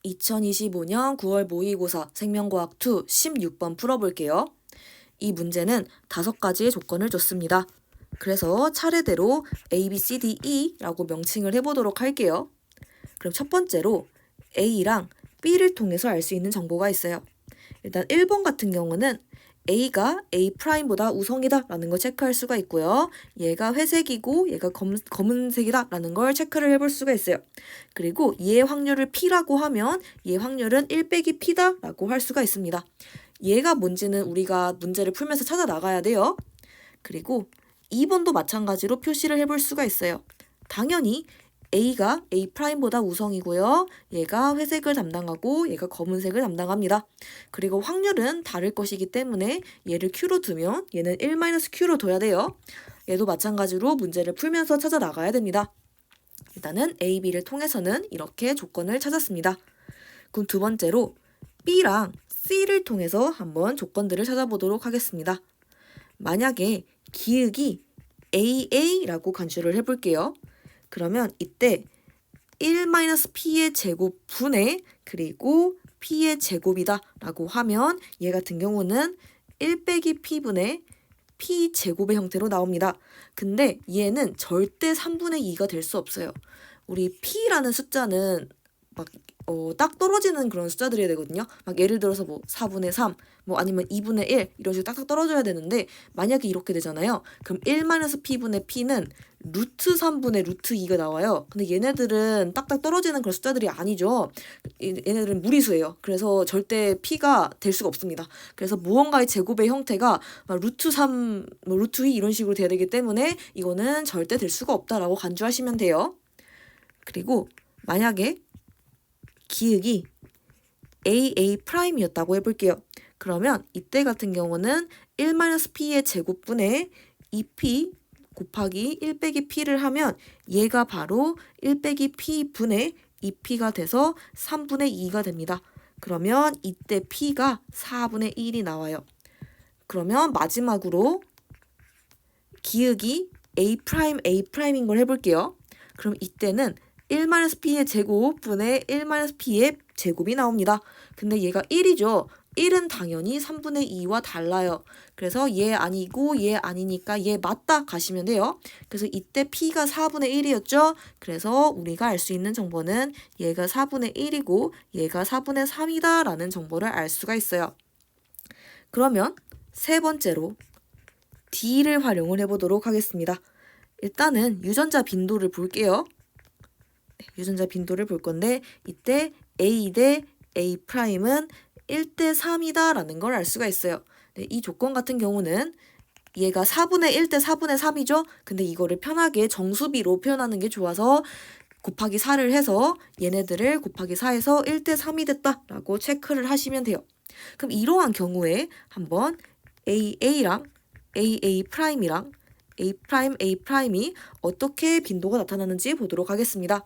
2025년 9월 모의고사 생명과학 2 16번 풀어볼게요. 이 문제는 5가지의 조건을 줬습니다. 그래서 차례대로 A, B, C, D, E라고 명칭을 해보도록 할게요. 그럼 첫 번째로 A랑 B를 통해서 알 수 있는 정보가 있어요. 일단 1번 같은 경우는 A가 A'보다 우성이다 라는 걸 체크할 수가 있고요. 얘가 회색이고 얘가 검은색이다 라는 걸 체크를 해볼 수가 있어요. 그리고 얘의 확률을 P라고 하면 얘의 확률은 1 빼기 P다 라고 할 수가 있습니다. 얘가 뭔지는 우리가 문제를 풀면서 찾아 나가야 돼요. 그리고 2번도 마찬가지로 표시를 해볼 수가 있어요. 당연히 A가 A'보다 우성이고요. 얘가 회색을 담당하고 얘가 검은색을 담당합니다. 그리고 확률은 다를 것이기 때문에 얘를 Q로 두면 얘는 1-Q로 둬야 돼요. 얘도 마찬가지로 문제를 풀면서 찾아 나가야 됩니다. 일단은 A, B를 통해서는 이렇게 조건을 찾았습니다. 그럼 두 번째로 B랑 C를 통해서 한번 조건들을 찾아보도록 하겠습니다. 만약에 기억이 AA라고 간주를 해볼게요. 그러면 이때 1-P의 제곱 분의 그리고 P의 제곱이다 라고 하면 얘 같은 경우는 1 빼기 P분의 P 제곱의 형태로 나옵니다. 근데 얘는 절대 3분의 2가 될 수 없어요. 우리 P라는 숫자는 막 딱 떨어지는 그런 숫자들이 되거든요. 막 예를 들어서 뭐 4분의 3, 뭐 아니면 2분의 1 이런 식으로 딱딱 떨어져야 되는데 만약에 이렇게 되잖아요. 그럼 1-P분의 P는 루트 3분의 루트 2가 나와요. 근데 얘네들은 딱딱 떨어지는 그런 숫자들이 아니죠. 얘네들은 무리수예요. 그래서 절대 P가 될 수가 없습니다. 그래서 무언가의 제곱의 형태가 막 루트 3, 뭐 루트 2 이런 식으로 돼야 되기 때문에 이거는 절대 될 수가 없다라고 간주하시면 돼요. 그리고 만약에 기억이 AA'이었다고 해볼게요. 그러면 이때 같은 경우는 1-P의 제곱분의 2P 곱하기 1 빼기 P를 하면 얘가 바로 1 빼기 P분의 2P가 돼서 3분의 2가 됩니다. 그러면 이때 P가 4분의 1이 나와요. 그러면 마지막으로 기억이 A'인 걸 해볼게요. 그럼 이때는 1-P의 제곱분의 1-P의 제곱이 나옵니다. 근데 얘가 1이죠. 1은 당연히 3분의 2와 달라요. 그래서 얘 아니고 얘 아니니까 얘 맞다 가시면 돼요. 그래서 이때 P가 4분의 1이었죠. 그래서 우리가 알 수 있는 정보는 얘가 4분의 1이고 얘가 4분의 3이다 라는 정보를 알 수가 있어요. 그러면 세 번째로 D를 활용을 해보도록 하겠습니다. 일단은 유전자 빈도를 볼게요. 유전자 빈도를 볼 건데 이때 A 대 A'은 1대 3이다 라는 걸 알 수가 있어요. 네, 이 조건 같은 경우는 얘가 4분의 1 대 4분의 3이죠. 근데 이거를 편하게 정수비로 표현하는 게 좋아서 곱하기 4를 해서 얘네들을 곱하기 4해서 1대 3이 됐다 라고 체크를 하시면 돼요. 그럼 이러한 경우에 한번 AA랑 AA'이랑 A'A'이 어떻게 빈도가 나타나는지 보도록 하겠습니다.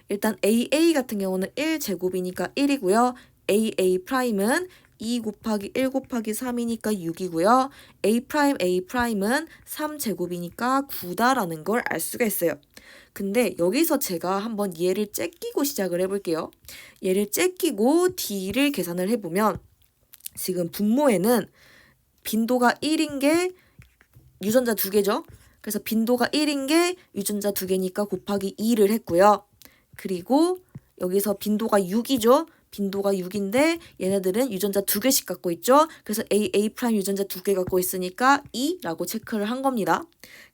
일단 AA 같은 경우는 1제곱이니까 1이고요. AA'은 2 곱하기 1 곱하기 3이니까 6이고요. A'A'은 3제곱이니까 9다라는 걸 알 수가 있어요. 근데 여기서 제가 한번 얘를 째끼고 시작을 해볼게요. 얘를 째끼고 D를 계산을 해보면 지금 분모에는 빈도가 1인 게 유전자 2개죠. 그래서 빈도가 1인 게 유전자 2개니까 곱하기 2를 했고요. 그리고 여기서 빈도가 6이죠. 빈도가 6인데 얘네들은 유전자 2개씩 갖고 있죠. 그래서 A' 유전자 2개 갖고 있으니까 2라고 체크를 한 겁니다.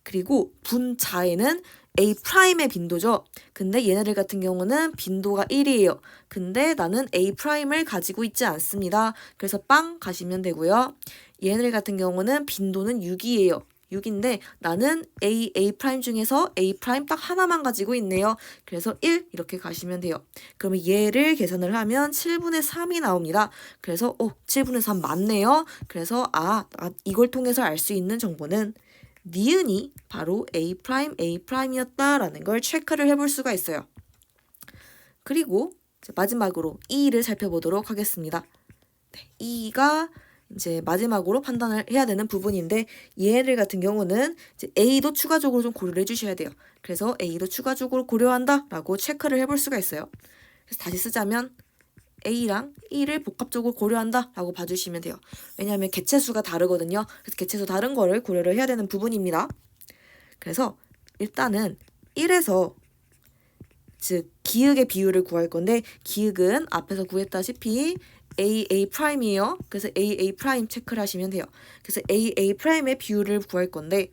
그리고 분자에는 A'의 빈도죠. 근데 얘네들 같은 경우는 빈도가 1이에요. 근데 나는 A'를 가지고 있지 않습니다. 그래서 빵 가시면 되고요. 얘네들 같은 경우는 빈도는 6이에요. 6인데 나는 A 중에서 A' 딱 하나만 가지고 있네요. 그래서 1 이렇게 가시면 돼요. 그러면 얘를 계산을 하면 7분의 3이 나옵니다. 그래서 7분의 3 맞네요. 그래서 이걸 통해서 알 수 있는 정보는 니은이 바로 A'A'이었다라는 걸 체크를 해볼 수가 있어요. 그리고 마지막으로 E를 살펴보도록 하겠습니다. 네, E가 이제 마지막으로 판단을 해야 되는 부분인데 얘를 같은 경우는 이제 A도 추가적으로 좀 고려를 해주셔야 돼요. 그래서 A도 추가적으로 고려한다라고 체크를 해볼 수가 있어요. 그래서 다시 쓰자면 A랑 E를 복합적으로 고려한다 라고 봐주시면 돼요. 왜냐하면 개체수가 다르거든요. 그래서 개체수 다른 거를 고려를 해야 되는 부분입니다. 그래서 일단은 1에서 즉 기역의 비율을 구할 건데 기역은 앞에서 구했다시피 AA'이에요. 그래서 AA' 체크를 하시면 돼요. 그래서 AA'의 비율을 구할 건데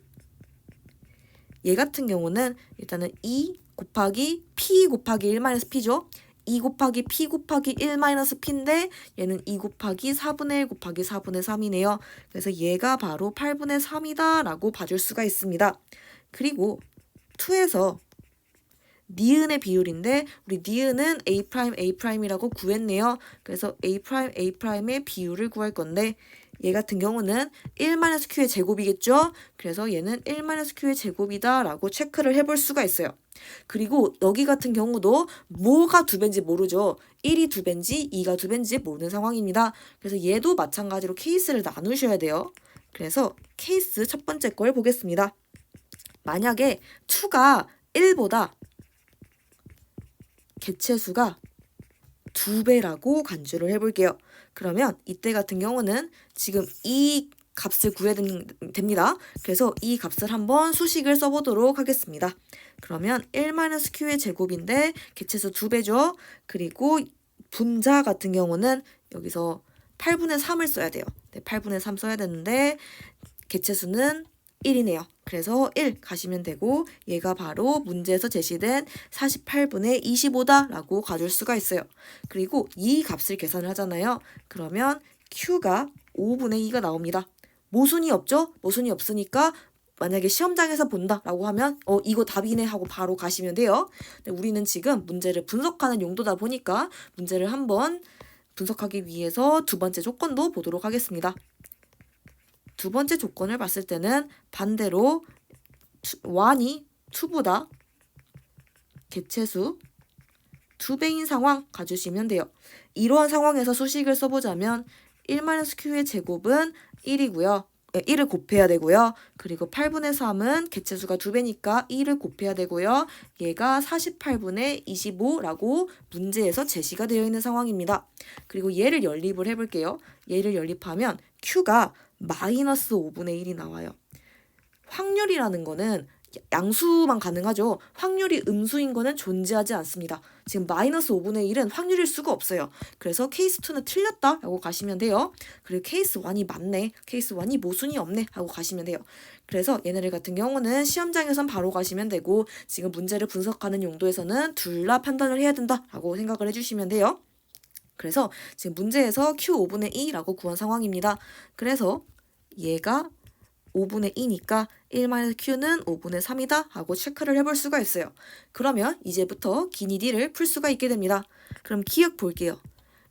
얘 같은 경우는 일단은 2 곱하기 P 곱하기 1-P죠. 2 곱하기 P 곱하기 1-P인데 얘는 2 곱하기 4분의 1 곱하기 4분의 3이네요. 그래서 얘가 바로 8분의 3이다 라고 봐줄 수가 있습니다. 그리고 2에서 니은의 비율인데 우리 니은은 A'A'이라고 구했네요. 그래서 A'A'의 비율을 구할 건데 얘 같은 경우는 1-Q의 제곱이겠죠? 그래서 얘는 1-Q의 제곱이다 라고 체크를 해볼 수가 있어요. 그리고 여기 같은 경우도 뭐가 두 배인지 모르죠. 1이 두 배인지 2가 두 배인지 모르는 상황입니다. 그래서 얘도 마찬가지로 케이스를 나누셔야 돼요. 그래서 케이스 첫 번째 걸 보겠습니다. 만약에 2가 1보다 개체수가 2배라고 간주를 해볼게요. 그러면 이때 같은 경우는 지금 이 값을 구해야 됩니다. 그래서 이 값을 한번 수식을 써보도록 하겠습니다. 그러면 1-Q의 제곱인데 개체수 2배죠. 그리고 분자 같은 경우는 여기서 8분의 3을 써야 돼요. 네, 8분의 3 써야 되는데 개체수는 1이네요. 그래서 1 가시면 되고 얘가 바로 문제에서 제시된 48분의 25다 라고 가줄 수가 있어요. 그리고 이 값을 계산을 하잖아요. 그러면 Q가 5분의 2가 나옵니다. 모순이 없죠? 모순이 없으니까 만약에 시험장에서 본다 라고 하면 이거 답이네 하고 바로 가시면 돼요. 근데 우리는 지금 문제를 분석하는 용도다 보니까 문제를 한번 분석하기 위해서 두 번째 조건도 보도록 하겠습니다. 두 번째 조건을 봤을 때는 반대로 1이 2보다 개체수 2배인 상황 가주시면 돼요. 이러한 상황에서 수식을 써보자면 1-Q의 제곱은 1이고요. 1을 곱해야 되고요. 그리고 8분의 3은 개체수가 2배니까 1을 곱해야 되고요. 얘가 48분의 25라고 문제에서 제시가 되어 있는 상황입니다. 그리고 얘를 연립을 해볼게요. 얘를 연립하면 Q가 마이너스 5분의 1이 나와요. 확률이라는 거는 양수만 가능하죠. 확률이 음수인 거는 존재하지 않습니다. 지금 마이너스 5분의 1은 확률일 수가 없어요. 그래서 케이스 2는 틀렸다 라고 가시면 돼요. 그리고 케이스 1이 맞네. 케이스 1이 모순이 없네 하고 가시면 돼요. 그래서 얘네들 같은 경우는 시험장에선 바로 가시면 되고 지금 문제를 분석하는 용도에서는 둘 다 판단을 해야 된다 라고 생각을 해주시면 돼요. 그래서 지금 문제에서 Q 5분의 2라고 구한 상황입니다. 그래서 얘가 5분의 2니까 1-Q는 5분의 3이다 하고 체크를 해볼 수가 있어요. 그러면 이제부터 기니 D를 풀 수가 있게 됩니다. 그럼 기억 볼게요.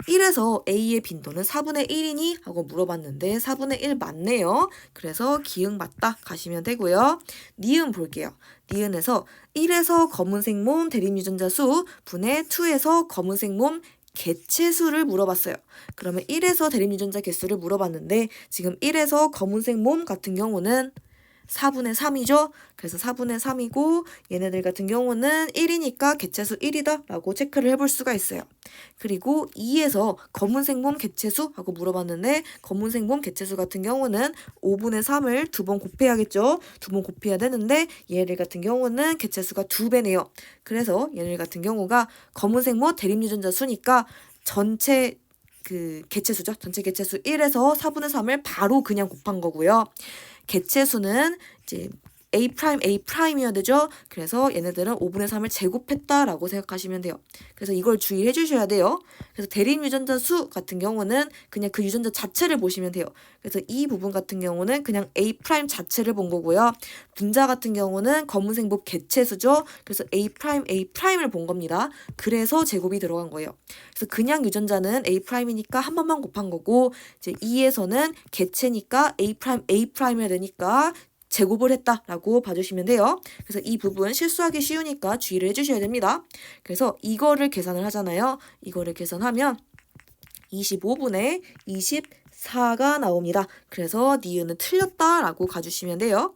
1에서 A의 빈도는 4분의 1이니? 하고 물어봤는데 4분의 1 맞네요. 그래서 기억 맞다 가시면 되고요. 니은 볼게요. 니은에서 1에서 검은색 몸 대립유전자 수 분의 2에서 검은색 몸 개체수를 물어봤어요. 그러면 1에서 대립유전자 개수를 물어봤는데 지금 1에서 검은색 몸 같은 경우는 4분의 3이죠. 그래서 4분의 3이고 얘네들 같은 경우는 1이니까 개체수 1이다 라고 체크를 해볼 수가 있어요. 그리고 2에서 검은색 몸 개체수 하고 물어봤는데 검은색 몸 개체수 같은 경우는 5분의 3을 두 번 곱해야겠죠. 두 번 곱해야 되는데 얘네들 같은 경우는 개체수가 2배네요. 그래서 얘네들 같은 경우가 검은색 몸 대립유전자 수니까 전체 개체수죠. 전체 개체수 1에서 4분의 3을 바로 그냥 곱한 거고요. 개체수는 이제 A'A'이어야 되죠. 그래서 얘네들은 5분의 3을 제곱했다라고 생각하시면 돼요. 그래서 이걸 주의해 주셔야 돼요. 그래서 대립 유전자 수 같은 경우는 그냥 그 유전자 자체를 보시면 돼요. 그래서 이 부분 같은 경우는 그냥 A' 자체를 본 거고요. 분자 같은 경우는 검은색 목 개체수죠. 그래서 A'A'을 본 겁니다. 그래서 제곱이 들어간 거예요. 그래서 그냥 유전자는 A'이니까 한 번만 곱한 거고 이제 2에서는 개체니까 A'해야 되니까 제곱을 했다라고 봐주시면 돼요. 그래서 이 부분 실수하기 쉬우니까 주의를 해주셔야 됩니다. 그래서 이거를 계산을 하잖아요. 이거를 계산하면 25분의 24가 나옵니다. 그래서 니은은 틀렸다라고 가주시면 돼요.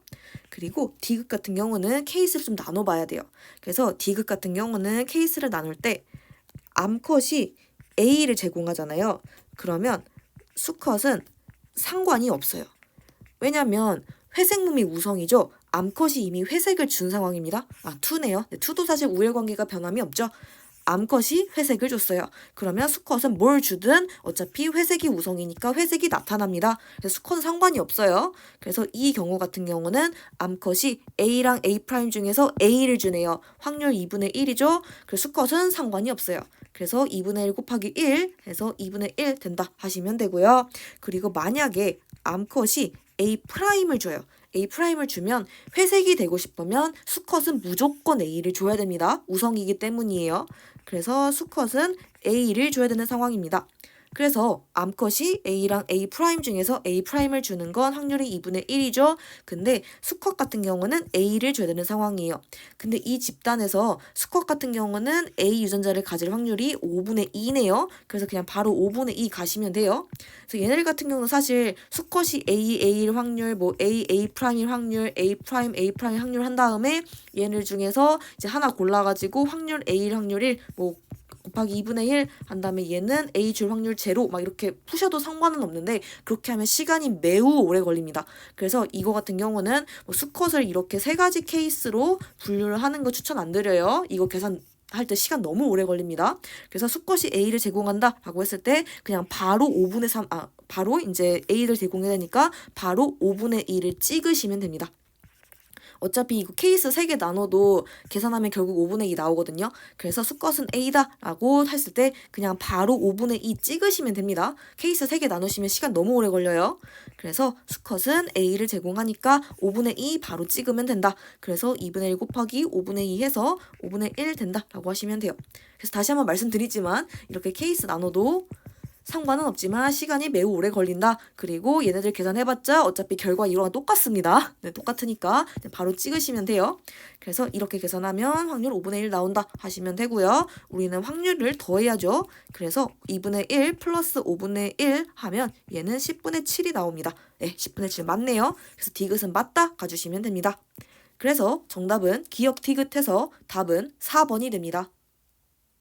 그리고 D극 같은 경우는 케이스를 좀 나눠봐야 돼요. 그래서 D극 같은 경우는 케이스를 나눌 때 암컷이 A를 제공하잖아요. 그러면 수컷은 상관이 없어요. 왜냐면 회색몸이 우성이죠. 암컷이 이미 회색을 준 상황입니다. 2네요. 2도 사실 우열관계가 변함이 없죠. 암컷이 회색을 줬어요. 그러면 수컷은 뭘 주든 어차피 회색이 우성이니까 회색이 나타납니다. 그래서 수컷은 상관이 없어요. 그래서 이 경우 같은 경우는 암컷이 A랑 A' 중에서 A를 주네요. 확률 2분의 1이죠. 그래서 수컷은 상관이 없어요. 그래서 2분의 1 곱하기 1 해서 2분의 1 된다 하시면 되고요. 그리고 만약에 암컷이 A'을 줘요. A'을 주면 회색이 되고 싶으면 수컷은 무조건 A를 줘야 됩니다. 우성이기 때문이에요. 그래서 수컷은 A를 줘야 되는 상황입니다. 그래서 암컷이 A랑 A' 중에서 A'을 주는 건 확률이 2분의 1이죠. 근데 수컷 같은 경우는 A를 줘야 되는 상황이에요. 근데 이 집단에서 수컷 같은 경우는 A 유전자를 가질 확률이 5분의 2네요. 그래서 그냥 바로 5분의 2 가시면 돼요. 그래서 얘네들 같은 경우는 사실 수컷이 A일 확률, 뭐 A'일 확률, A'A'일 확률 한 다음에 얘네들 중에서 이제 하나 골라가지고 확률 A일 확률 1, 뭐 곱하기 2분의 1 한 다음에 얘는 A 줄 확률 제로 막 이렇게 푸셔도 상관은 없는데 그렇게 하면 시간이 매우 오래 걸립니다. 그래서 이거 같은 경우는 뭐 수컷을 이렇게 3가지 케이스로 분류를 하는 거 추천 안 드려요. 이거 계산할 때 시간 너무 오래 걸립니다. 그래서 수컷이 A를 제공한다 라고 했을 때 그냥 바로 5분의 3, 바로 이제 A를 제공해야 되니까 바로 5분의 2를 찍으시면 됩니다. 어차피 이거 케이스 3개 나눠도 계산하면 결국 5분의 2 나오거든요. 그래서 수컷은 A다 라고 했을 때 그냥 바로 5분의 2 찍으시면 됩니다. 케이스 3개 나누시면 시간 너무 오래 걸려요. 그래서 수컷은 A를 제공하니까 5분의 2 바로 찍으면 된다. 그래서 2분의 1 곱하기 5분의 2 해서 5분의 1 된다 라고 하시면 돼요. 그래서 다시 한번 말씀드리지만 이렇게 케이스 나눠도 상관은 없지만 시간이 매우 오래 걸린다. 그리고 얘네들 계산해봤자 어차피 결과 이거랑 똑같습니다. 네, 똑같으니까 바로 찍으시면 돼요. 그래서 이렇게 계산하면 확률 5분의 1 나온다 하시면 되고요. 우리는 확률을 더해야죠. 그래서 2분의 1 플러스 5분의 1 하면 얘는 10분의 7이 나옵니다. 네, 10분의 7 맞네요. 그래서 디귿은 맞다 가주시면 됩니다. 그래서 정답은 기억 디귿해서 답은 4번이 됩니다.